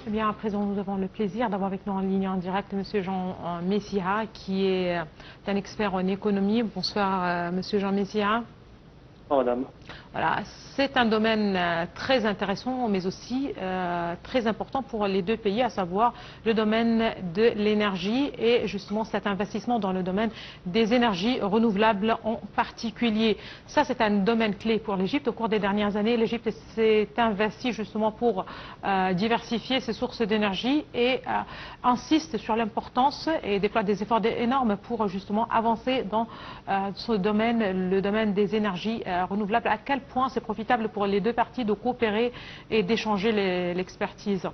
Eh bien, à présent, nous avons le plaisir d'avoir avec nous en ligne en direct M. Jean Messia, qui est un expert en économie. Bonsoir, M. Jean Messia. Madame. Voilà, c'est un domaine très intéressant, mais aussi très important pour les deux pays, à savoir le domaine de l'énergie et justement cet investissement dans le domaine des énergies renouvelables en particulier. Ça, c'est un domaine clé pour l'Égypte. Au cours des dernières années, l'Égypte s'est investie justement pour diversifier ses sources d'énergie et insiste sur l'importance et déploie des efforts énormes pour justement avancer dans ce domaine, le domaine des énergies renouvelables. À quel point c'est profitable pour les deux parties de coopérer et d'échanger l'expertise?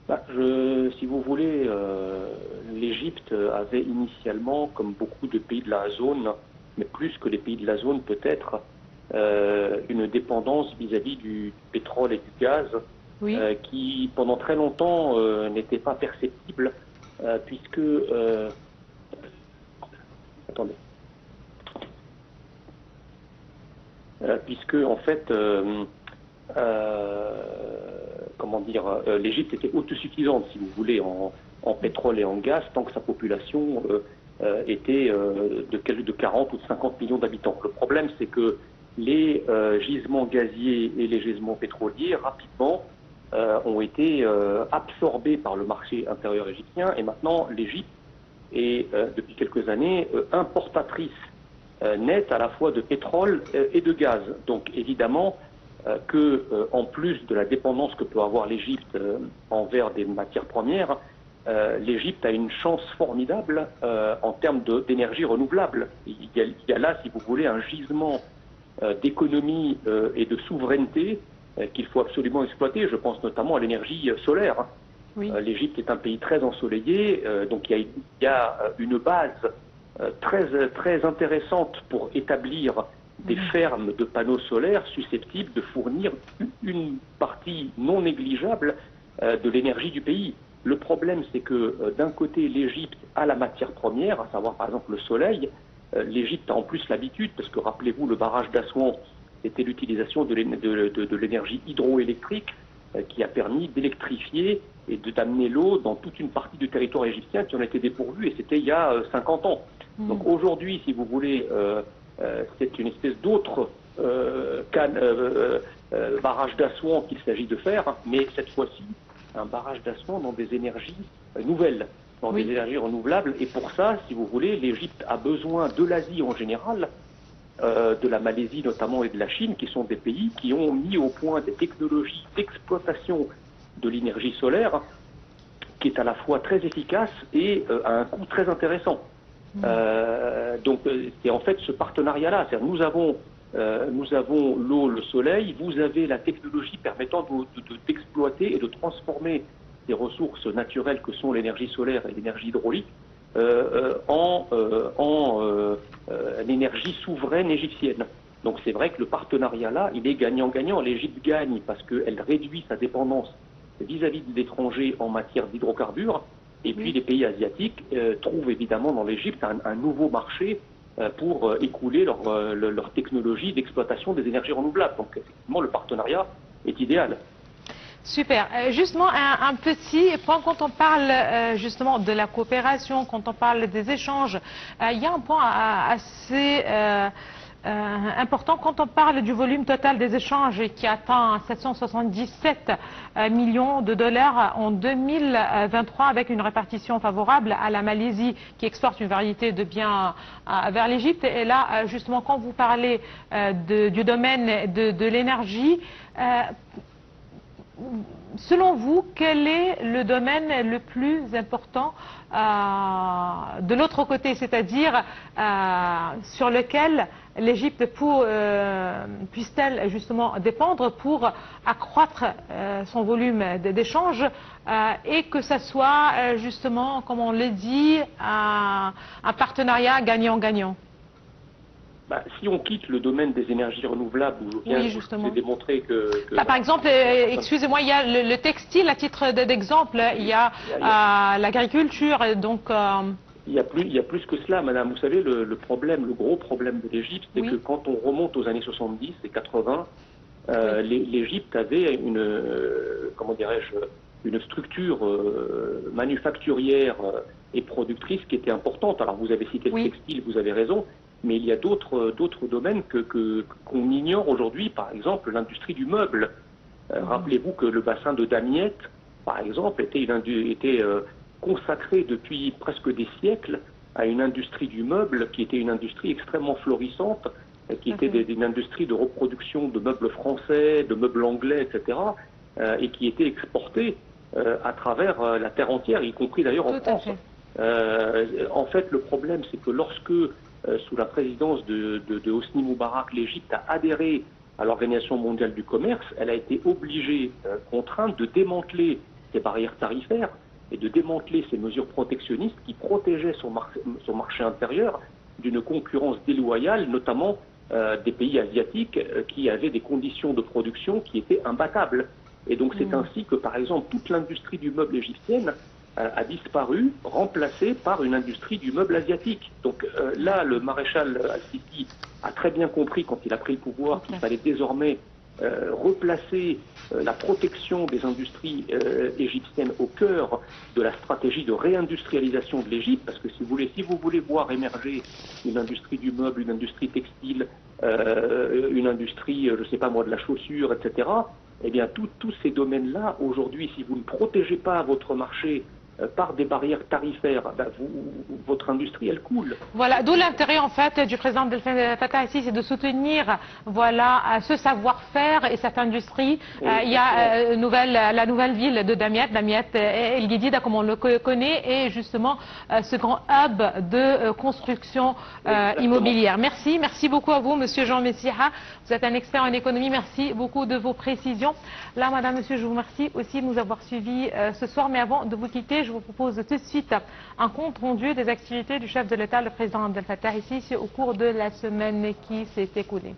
Si vous voulez, l'Égypte avait initialement, comme beaucoup de pays de la zone, mais plus que les pays de la zone peut-être, une dépendance vis-à-vis du pétrole et du gaz, oui. Qui pendant très longtemps n'était pas perceptible, puisque... attendez. Puisque en fait, comment dire, l'Égypte était autosuffisante, si vous voulez, en pétrole et en gaz, tant que sa population était de 40 ou de 50 millions d'habitants. Le problème, c'est que les gisements gaziers et les gisements pétroliers, rapidement, ont été absorbés par le marché intérieur égyptien, et maintenant, l'Égypte est, depuis quelques années, importatrice nette à la fois de pétrole et de gaz. Donc évidemment en plus de la dépendance que peut avoir l'Égypte envers des matières premières, l'Égypte a une chance formidable en termes d'énergie renouvelable. Il y a là, si vous voulez, un gisement d'économie et de souveraineté qu'il faut absolument exploiter. Je pense notamment à l'énergie solaire. Oui. L'Égypte est un pays très ensoleillé, donc il y a une base très intéressante pour établir des fermes de panneaux solaires susceptibles de fournir une partie non négligeable de l'énergie du pays. Le problème, c'est que d'un côté, l'Égypte a la matière première, à savoir par exemple le soleil. L'Égypte a en plus l'habitude, parce que rappelez-vous, le barrage d'Assouan, c'était l'utilisation de l'énergie hydroélectrique qui a permis d'électrifier et d'amener l'eau dans toute une partie du territoire égyptien qui en était dépourvu, et c'était il y a 50 ans. Donc aujourd'hui, si vous voulez, c'est une espèce d'autre barrage d'Assouan qu'il s'agit de faire, mais cette fois-ci, un barrage d'Assouan dans des énergies nouvelles, dans des énergies renouvelables. Et pour ça, si vous voulez, l'Égypte a besoin de l'Asie en général, de la Malaisie notamment et de la Chine, qui sont des pays qui ont mis au point des technologies d'exploitation de l'énergie solaire, qui est à la fois très efficace et à un coût très intéressant. Donc c'est en fait ce partenariat-là. Nous avons l'eau, le soleil, vous avez la technologie permettant d'exploiter et de transformer des ressources naturelles que sont l'énergie solaire et l'énergie hydraulique en l'énergie souveraine égyptienne. Donc c'est vrai que le partenariat-là, il est gagnant-gagnant. L'Égypte gagne parce qu'elle réduit sa dépendance vis-à-vis de l'étranger en matière d'hydrocarbures. Et puis les pays asiatiques trouvent évidemment dans l'Égypte un nouveau marché pour écouler leur technologie d'exploitation des énergies renouvelables. Donc effectivement, le partenariat est idéal. Super. Justement, un petit point quand on parle justement de la coopération, quand on parle des échanges, il y a un point assez important quand on parle du volume total des échanges qui atteint 777 millions de dollars en 2023, avec une répartition favorable à la Malaisie qui exporte une variété de biens vers l'Égypte. Et là, justement, quand vous parlez du domaine de l'énergie, selon vous, quel est le domaine le plus important de l'autre côté, c'est-à-dire sur lequel l'Égypte puisse-t-elle justement dépendre pour accroître son volume d'échanges et que ce soit justement, comme on le dit, un partenariat gagnant-gagnant? Si on quitte le domaine des énergies renouvelables, où je viens de démontrer que... par exemple, excusez-moi, il y a le textile à titre d'exemple, il y a l'agriculture, donc... Il y a plus que cela, madame. Vous savez, le gros problème de l'Égypte, c'est que quand on remonte aux années 70 et 80, l'Égypte avait comment dirais-je, une structure manufacturière et productrice qui était importante. Alors vous avez cité le textile, vous avez raison, mais il y a d'autres domaines qu'on ignore aujourd'hui, par exemple l'industrie du meuble. Rappelez-vous que le bassin de Damiette, par exemple, était consacré depuis presque des siècles à une industrie du meuble qui était une industrie extrêmement florissante, qui était une industrie de reproduction de meubles français, de meubles anglais, etc., et qui était exportée à travers la terre entière, y compris d'ailleurs en France. En fait, le problème, c'est que lorsque, sous la présidence de Hosni Moubarak, l'Égypte a adhéré à l'Organisation mondiale du commerce, elle a été obligée, contrainte de démanteler ses barrières tarifaires et de démanteler ces mesures protectionnistes qui protégeaient son marché intérieur d'une concurrence déloyale, notamment des pays asiatiques qui avaient des conditions de production qui étaient imbattables. Et donc c'est ainsi que, par exemple, toute l'industrie du meuble égyptienne a disparu, remplacée par une industrie du meuble asiatique. Donc là, le maréchal Al-Sisi a très bien compris, quand il a pris le pouvoir, qu'il fallait désormais replacer la protection des industries égyptiennes au cœur de la stratégie de réindustrialisation de l'Égypte, parce que si vous voulez voir émerger une industrie du meuble, une industrie textile, une industrie, je ne sais pas moi, de la chaussure, etc., eh bien tous ces domaines-là, aujourd'hui, si vous ne protégez pas votre marché par des barrières tarifaires, votre industrie, elle coule. Voilà, d'où l'intérêt en fait du président Abdel Fattah ici, c'est de soutenir ce savoir-faire et cette industrie. Il y a la nouvelle ville de Damiette El Guidida, comme on le connaît, et justement ce grand hub de construction immobilière. Merci beaucoup à vous, Monsieur Jean Messiha. Vous êtes un expert en économie. Merci beaucoup de vos précisions. Là, Madame, Monsieur, je vous remercie aussi de nous avoir suivis ce soir. Mais avant de vous quitter, je vous propose tout de suite un compte rendu des activités du chef de l'État, le président Abdel Fattah, ici au cours de la semaine qui s'est écoulée.